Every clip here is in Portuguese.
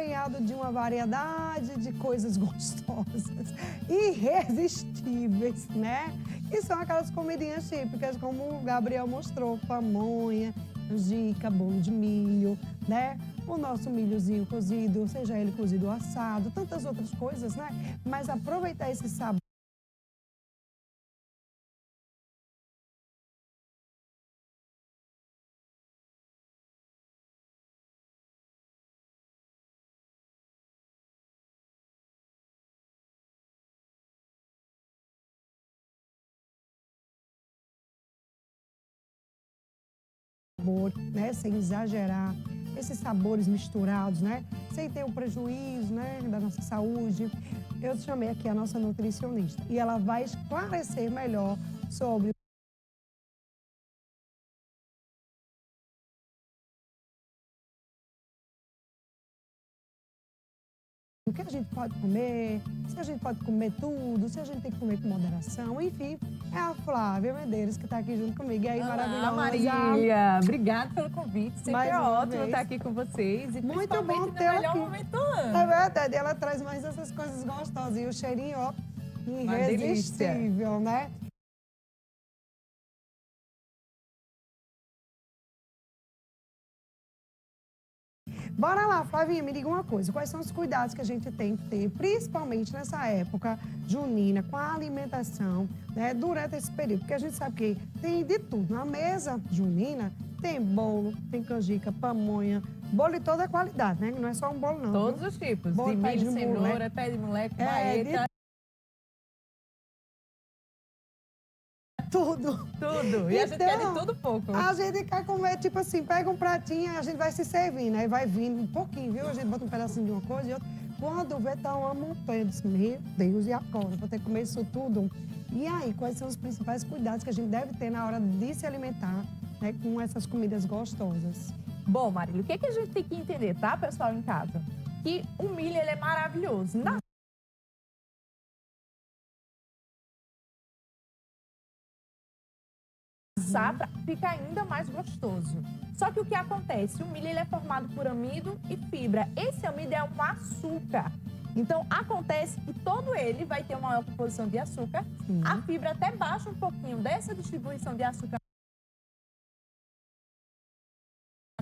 acompanhado de uma variedade de coisas gostosas, irresistíveis, né? E são aquelas comidinhas típicas, como o Gabriel mostrou, pamonha, canjica, bolo de milho, né? O nosso milhozinho cozido, seja ele cozido ou assado, tantas outras coisas, né? Mas aproveitar esse sabor. Né, sem exagerar, esses sabores misturados, né, sem ter o prejuízo, né, da nossa saúde. Eu chamei aqui a nossa nutricionista e ela vai esclarecer melhor sobre o que a gente pode comer, se a gente pode comer tudo, se a gente tem que comer com moderação, enfim. É a Flávia Medeiros que está aqui junto comigo. E aí, Olá, maravilhosa. Marília. Obrigada pelo convite. Sempre Mais é uma ótimo vez. estar aqui com vocês. E Muito principalmente bom no tê-la melhor aqui. momento do ano. É verdade, ela traz mais essas coisas gostosas. E o cheirinho, ó, irresistível, né? Bora lá, Flavinha, me diga uma coisa. Quais são os cuidados que a gente tem que ter, principalmente nessa época junina, com a alimentação, né, durante esse período? Porque a gente sabe que tem de tudo. Na mesa junina tem bolo, tem canjica, pamonha, bolo de toda qualidade, né? Não é só um bolo, não. Todos viu? os tipos. Bolo, De pé de milho, cenoura, moleque. pé de moleque, É, baeta. Tudo. Tudo. E a gente quer de Então, tudo pouco. A gente quer comer, tipo assim, pega um pratinho, a gente vai se servindo, aí vai vindo um pouquinho, viu? A gente bota um pedacinho de uma coisa e outra. Quando vê, tá uma montanha. Eu disse, meu Deus, e agora? Vou ter que comer isso tudo. E aí, quais são os principais cuidados que a gente deve ter na hora de se alimentar, né, com essas comidas gostosas? Bom, Marília, o que a gente tem que entender, tá, pessoal, em casa? Que o milho, ele é maravilhoso. Na safra fica ainda mais gostoso. Só que o que acontece? O milho, ele é formado por amido e fibra. Esse amido é um açúcar. Então, acontece que todo ele vai ter uma maior composição de açúcar. A fibra até baixa um pouquinho dessa distribuição de açúcar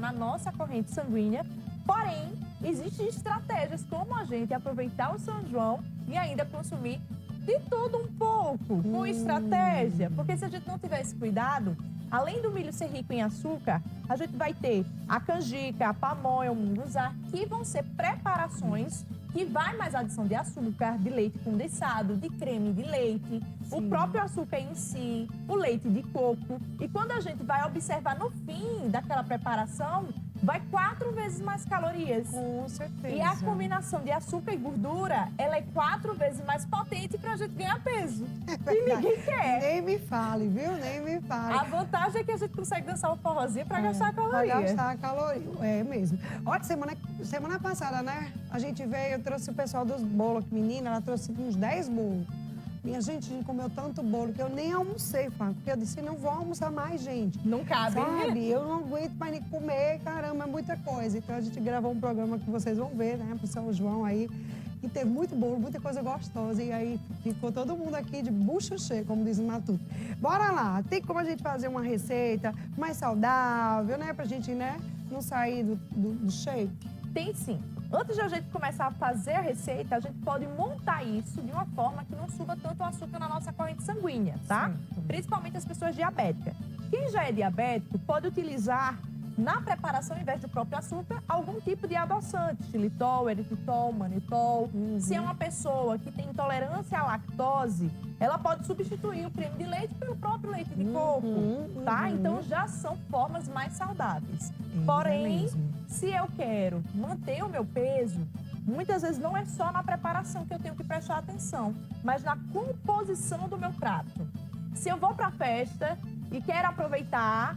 na nossa corrente sanguínea. Porém, existem estratégias como a gente aproveitar o São João e ainda consumir de tudo um pouco, com estratégia. Porque se a gente não tiver esse cuidado, além do milho ser rico em açúcar, a gente vai ter a canjica, a pamonha, o munguzá, que vão ser preparações que vai mais adição de açúcar, de leite condensado, de creme de leite, o próprio açúcar em si, o leite de coco. E quando a gente vai observar no fim daquela preparação, vai 4 vezes mais calorias. Com certeza. E a combinação de açúcar e gordura, ela é 4 vezes mais potente pra gente ganhar peso. E ninguém quer. Nem me fale, viu? Nem me fale. A vantagem é que a gente consegue dançar um forrozinho pra gastar a caloria. Pra gastar a caloria, é mesmo. Olha, semana passada, né? A gente veio, eu trouxe o pessoal dos bolos, menina, ela trouxe uns 10 bolos. Minha gente, a gente comeu tanto bolo que eu nem almocei, Fábio, porque eu disse, não vou almoçar mais, gente. Não cabe. Sabe? Eu não aguento mais nem comer, caramba, é muita coisa. Então a gente gravou um programa que vocês vão ver, né, pro São João aí. E teve muito bolo, muita coisa gostosa. E aí ficou todo mundo aqui de bucho cheio, como diz o Matuto. Bora lá, tem como a gente fazer uma receita mais saudável, né? Pra gente, né, não sair do shape? Tem sim. Antes de a gente começar a fazer a receita, a gente pode montar isso de uma forma que não suba tanto o açúcar na nossa corrente sanguínea, tá? Sim. Principalmente as pessoas diabéticas. Quem já é diabético pode utilizar na preparação, ao invés do próprio açúcar, algum tipo de adoçante, xilitol, eritritol, manitol. Se é uma pessoa que tem intolerância à lactose, ela pode substituir o creme de leite pelo próprio leite de coco, tá? Então já são formas mais saudáveis. Porém, se eu quero manter o meu peso, muitas vezes não é só na preparação que eu tenho que prestar atenção, mas na composição do meu prato. Se eu vou para a festa e quero aproveitar,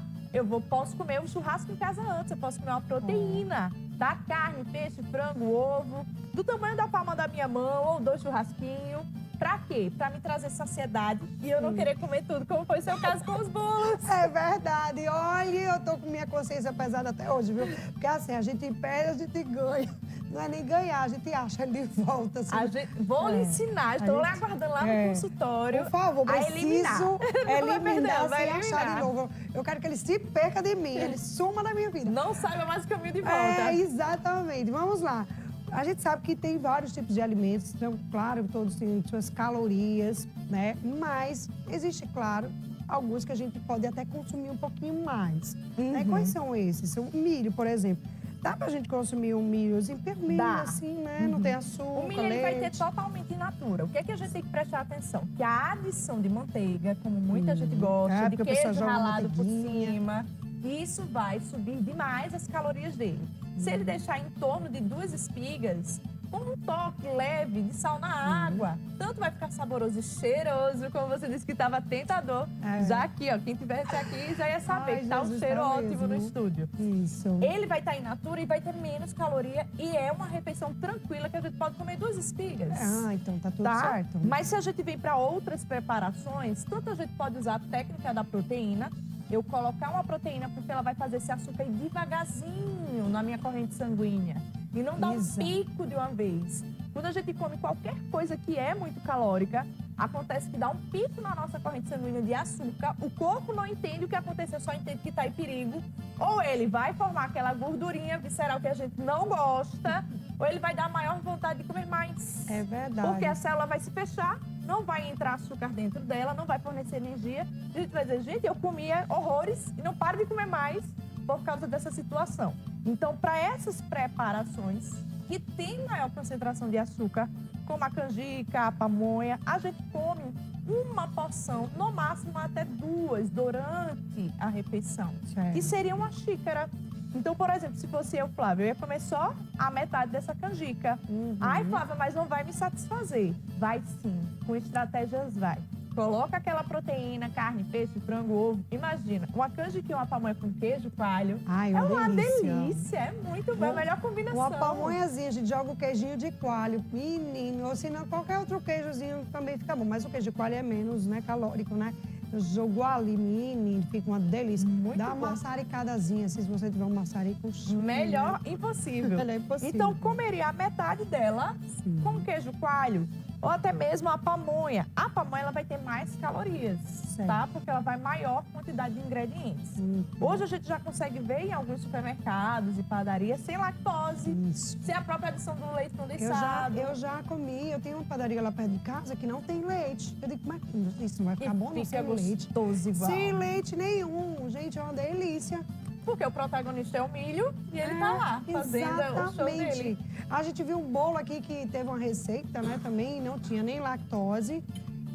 posso comer um churrasco em casa antes, eu posso comer uma proteína, tá? Carne, peixe, frango, ovo, do tamanho da palma da minha mão ou 2 churrasquinhos. Pra quê? Pra me trazer saciedade e eu não querer comer tudo, como foi o seu caso com os bolos. É verdade. Olha, eu tô com minha consciência pesada até hoje, viu? Porque assim, a gente perde, a gente ganha. Não é nem ganhar, a gente acha ele de volta. Assim. Vou lhe ensinar, estou lá aguardando lá no consultório. Por favor, preciso eliminar, vai achar de novo. Eu quero que ele se perca de mim, ele suma da minha vida. Não saiba mais o caminho de volta. Exatamente. Vamos lá. A gente sabe que tem vários tipos de alimentos, então, claro, todos têm suas calorias, né? Mas existe, claro, alguns que a gente pode até consumir um pouquinho mais. Né? Quais são esses? O milho, por exemplo. Dá pra gente consumir um milhozinho permilho, assim, né? Não tem açúcar, o milho ele vai ter totalmente in natura. O que é que a gente tem que prestar atenção? Que a adição de manteiga, como muita gente gosta, de queijo ralado por cima, isso vai subir demais as calorias dele. Se ele deixar em torno de 2 espigas, com um toque leve de sal na água, tanto vai ficar saboroso e cheiroso, como você disse que estava tentador. Já aqui, ó, quem tivesse aqui já ia saber que tá um cheiro ótimo no estúdio. Isso. Ele vai estar in natura e vai ter menos caloria e é uma refeição tranquila que a gente pode comer 2 espigas. Então tá tudo certo. Mas se a gente vem para outras preparações, tanto a gente pode usar a técnica da proteína, eu colocar uma proteína porque ela vai fazer esse açúcar ir devagarzinho na minha corrente sanguínea e não dar um pico de uma vez. Quando a gente come qualquer coisa que é muito calórica, acontece que dá um pico na nossa corrente sanguínea de açúcar, o corpo não entende o que aconteceu, só entende que está em perigo, ou ele vai formar aquela gordurinha visceral que a gente não gosta, ou ele vai dar maior vontade de comer mais. É verdade. Porque a célula vai se fechar, não vai entrar açúcar dentro dela, não vai fornecer energia. A gente vai dizer, gente, eu comia horrores e não paro de comer mais por causa dessa situação. Então, para essas preparações que tem maior concentração de açúcar, como a canjica, a pamonha, a gente come uma porção, no máximo até 2, durante a refeição, que seria uma xícara. Então, por exemplo, se fosse eu, Flávia, eu ia comer só a metade dessa canjica. Ai, Flávia, mas não vai me satisfazer. Vai sim, com estratégias vai. Coloca aquela proteína, carne, peixe, frango, ovo. Imagina, uma canjica e uma pamonha com queijo, coalho. É uma delícia, é muito bom, é a melhor combinação. Uma pamonhazinha, a gente joga o queijinho de coalho, menino, ou se não, qualquer outro queijozinho também fica bom. Mas o queijo de coalho é menos, né, calórico, né? Jogou ali, menino, fica uma delícia. Dá uma maçaricadazinha, se você tiver um maçarico. Melhor impossível. Melhor impossível. Então, comeria a metade dela com queijo coalho. Ou até mesmo a pamonha. A pamonha ela vai ter mais calorias, tá? Porque ela vai maior quantidade de ingredientes. Hoje a gente já consegue ver em alguns supermercados e padarias sem lactose, sem a própria adição do leite condensado. Eu já comi, eu tenho uma padaria lá perto de casa que não tem leite. Eu digo, mas isso não vai ficar bom não sem leite? Igual. Sem leite nenhum, gente, é uma delícia. Porque o protagonista é o milho e ele tá lá, fazendo o show dele. A gente viu um bolo aqui que teve uma receita, né, também, não tinha nem lactose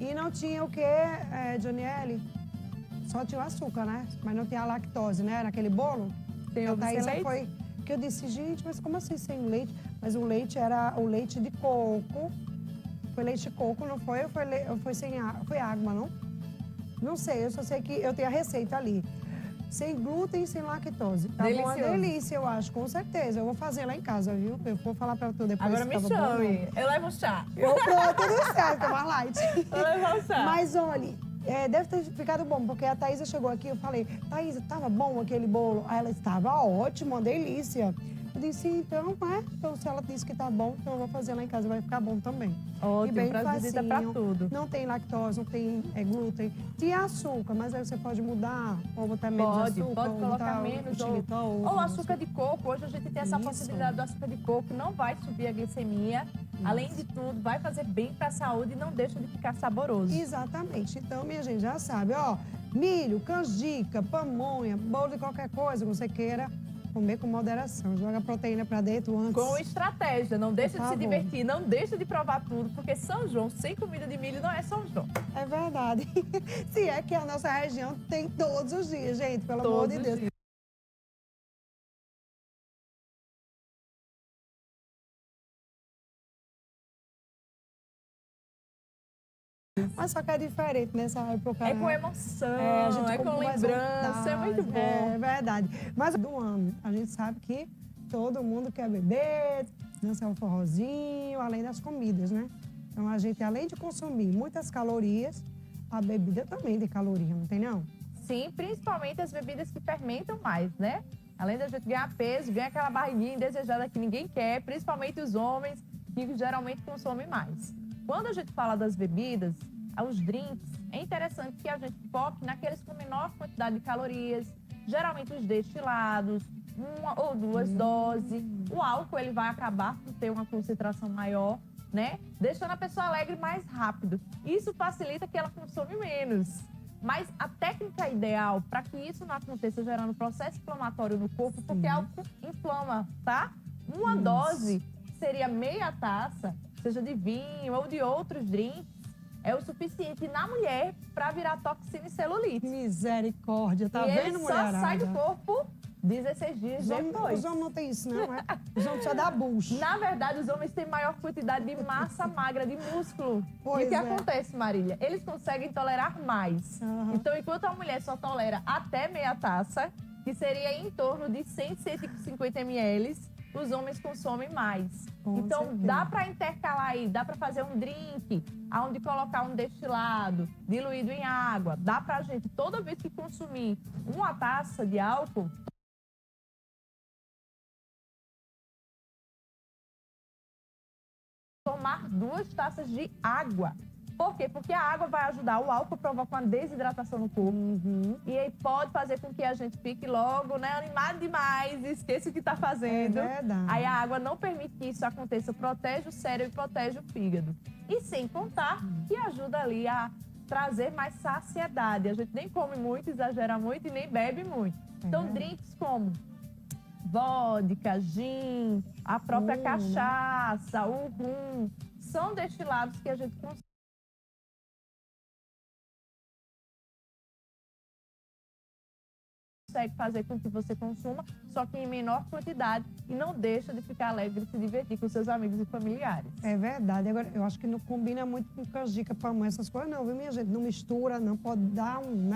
e não tinha o quê, Janiele? Só tinha o açúcar, né? Mas não tinha a lactose, né? Naquele bolo. Tem o leite? Foi que eu disse, gente, mas como assim sem leite? Mas o leite era o leite de coco. Foi leite de coco, não foi? Ou foi sem água? Foi água, não? Não sei, eu só sei que eu tenho a receita ali. Sem glúten e sem lactose. Tá uma delícia, eu acho, com certeza. Eu vou fazer lá em casa, viu? Eu vou falar pra tu depois. Agora me chame. Eu levo o chá. Pronto, tudo certo, tomar light. Eu levo o chá. Mas, olha, deve ter ficado bom, porque a Thaísa chegou aqui, eu falei, Thaísa, tava bom aquele bolo? Aí ela estava ótimo, uma delícia. Eu disse, então, então se ela disse que tá bom, então eu vou fazer lá em casa, vai ficar bom também. Ótimo, e bem pra visita pra tudo. Não tem lactose, não tem glúten. Tem açúcar, mas aí você pode mudar, ou botar menos açúcar. Pode colocar menos, ou açúcar de coco. Hoje a gente tem essa possibilidade do açúcar de coco, não vai subir a glicemia. Além de tudo, vai fazer bem pra saúde e não deixa de ficar saboroso. Exatamente. Então, minha gente, já sabe, ó, milho, canjica, pamonha, bolo de qualquer coisa que você queira, comer com moderação. Joga a proteína pra dentro antes. Com estratégia. Não deixa de se divertir, não deixa de provar tudo, porque São João sem comida de milho não é São João. É verdade. Se é que a nossa região tem todos os dias, gente, pelo amor de Deus. Mas só que é diferente nessa época. É com emoção, é com lembrança, é muito bom. É verdade. Mas do ano, a gente sabe que todo mundo quer beber, dançar um forrozinho, além das comidas, né? Então a gente, além de consumir muitas calorias, a bebida também tem caloria, não tem não? Sim, principalmente as bebidas que fermentam mais, né? Além da gente ganhar peso, ganha aquela barriguinha indesejada que ninguém quer, principalmente os homens, que geralmente consomem mais. Quando a gente fala das bebidas, os drinks, é interessante que a gente foque naqueles com menor quantidade de calorias, geralmente os destilados, 1 ou 2 doses. O álcool ele vai acabar por ter uma concentração maior, né? Deixando a pessoa alegre mais rápido. Isso facilita que ela consome menos. Mas a técnica ideal para que isso não aconteça gerando processo inflamatório no corpo, porque álcool inflama, tá? Uma dose seria meia taça, seja de vinho ou de outros drinks, é o suficiente na mulher para virar toxina e celulite. Misericórdia, tá e vendo, ele mulherada? só sai do corpo 16 dias depois. Os homens não têm isso, não, é? Os homens só dá bucho. Na verdade, os homens têm maior quantidade de massa magra, de músculo. Pois e o que é. acontece, Marília? Eles conseguem tolerar mais. Então, enquanto a mulher só tolera até meia taça, que seria em torno de 100, 150 ml, os homens consomem mais. Com então, certeza. dá para intercalar aí, dá para fazer um drink, onde colocar um destilado diluído em água. Dá pra gente, toda vez que consumir uma taça de álcool, tomar 2 taças de água. Por quê? Porque a água vai ajudar, o álcool provoca uma desidratação no corpo. E aí pode fazer com que a gente fique logo, né, animado demais, esqueça o que está fazendo. É verdade. Aí a água não permite que isso aconteça, protege o cérebro e protege o fígado. E sem contar que ajuda ali a trazer mais saciedade. A gente nem come muito, exagera muito e nem bebe muito. Então, drinks como vodka, gin, a própria cachaça, o rum, são destilados que a gente consegue fazer com que você consuma, só que em menor quantidade e não deixa de ficar alegre e se divertir com seus amigos e familiares. É verdade. Agora, eu acho que não combina muito com canjica, pamonha, essas coisas não, viu, minha gente? Não mistura, não pode dar um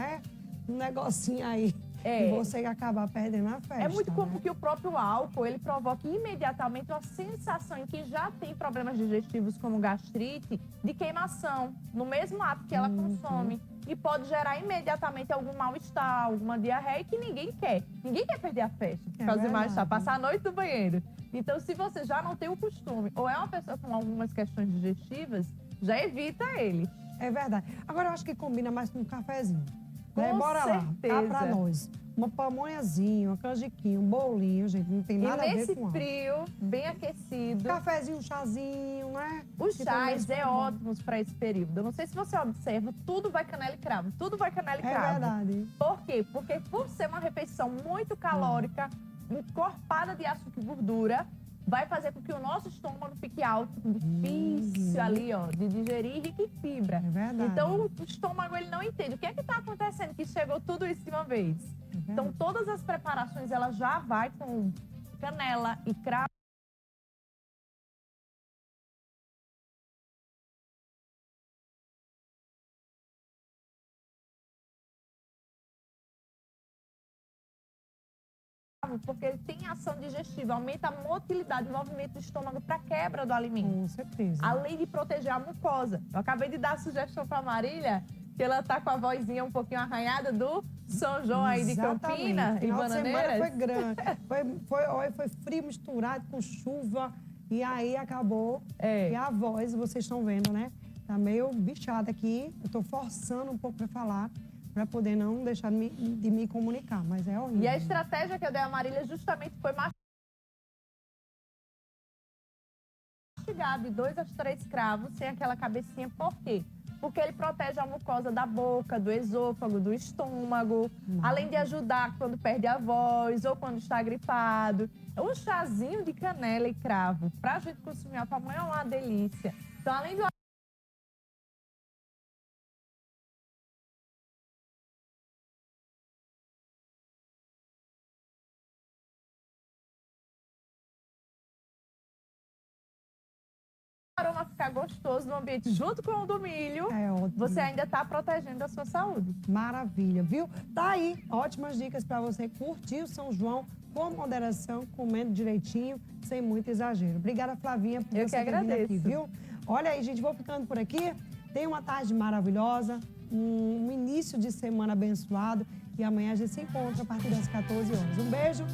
negocinho aí. E você acabar perdendo a festa. É muito comum né? que o próprio álcool, ele provoque imediatamente uma sensação em quem já tem problemas digestivos como gastrite, de queimação, no mesmo ato que ela consome. E pode gerar imediatamente algum mal-estar, alguma diarreia que ninguém quer. Ninguém quer perder a festa, por causa de mal-estar, passar a noite no banheiro. Então, se você já não tem o costume, ou é uma pessoa com algumas questões digestivas, já evita ele. É verdade. Agora, eu acho que combina mais com um cafezinho. Né? Com Bora lá, certeza. tá pra nós. Uma pamonhazinha, uma canjiquinha, um bolinho, gente, não tem nada a E ver nesse com álcool. frio, bem aquecido, Cafezinho, um chazinho, né? os Que também chás é ótimos para esse período. Eu não sei se você observa, tudo vai canela e cravo. Tudo vai canela e É cravo. verdade. Por quê? Porque por ser uma refeição muito calórica, encorpada de açúcar e gordura, vai fazer com que o nosso estômago fique alto, difícil ali, ó, de digerir, rico em fibra. É verdade. Então, o estômago, ele não entende. O que é que está acontecendo que chegou tudo isso de uma vez? Então, todas as preparações, ela já vai com canela e cravo. Porque ele tem ação digestiva, aumenta a motilidade, o movimento do estômago para quebra do alimento. Com certeza. Além de proteger a mucosa. Eu acabei de dar a sugestão para a Marília, que ela tá com a vozinha um pouquinho arranhada do São João aí de Campina, em Final de semana Bananeiras. foi grande. Foi frio misturado com chuva. E aí acabou. E a voz, vocês estão vendo, né? Tá meio bichada aqui. Eu tô forçando um pouco para falar, para poder não deixar de me comunicar. Mas é horrível. E a estratégia que eu dei à Marília justamente foi mastigar de 2 a 3 cravos sem aquela cabecinha. Por quê? Porque ele protege a mucosa da boca, do esôfago, do estômago, além de ajudar quando perde a voz ou quando está gripado. Um chazinho de canela e cravo para a gente consumir a pamonha é uma delícia. Então, além do aroma ficar gostoso no ambiente junto com o do milho, você ainda está protegendo a sua saúde. Maravilha, viu? Tá aí, ótimas dicas para você curtir o São João com moderação, comendo direitinho, sem muito exagero. Obrigada, Flavinha, por Eu você que ter vindo agradeço. aqui, viu? Olha aí, gente, vou ficando por aqui. Tenha uma tarde maravilhosa, um início de semana abençoado. E amanhã a gente se encontra a partir das 14 horas. Um beijo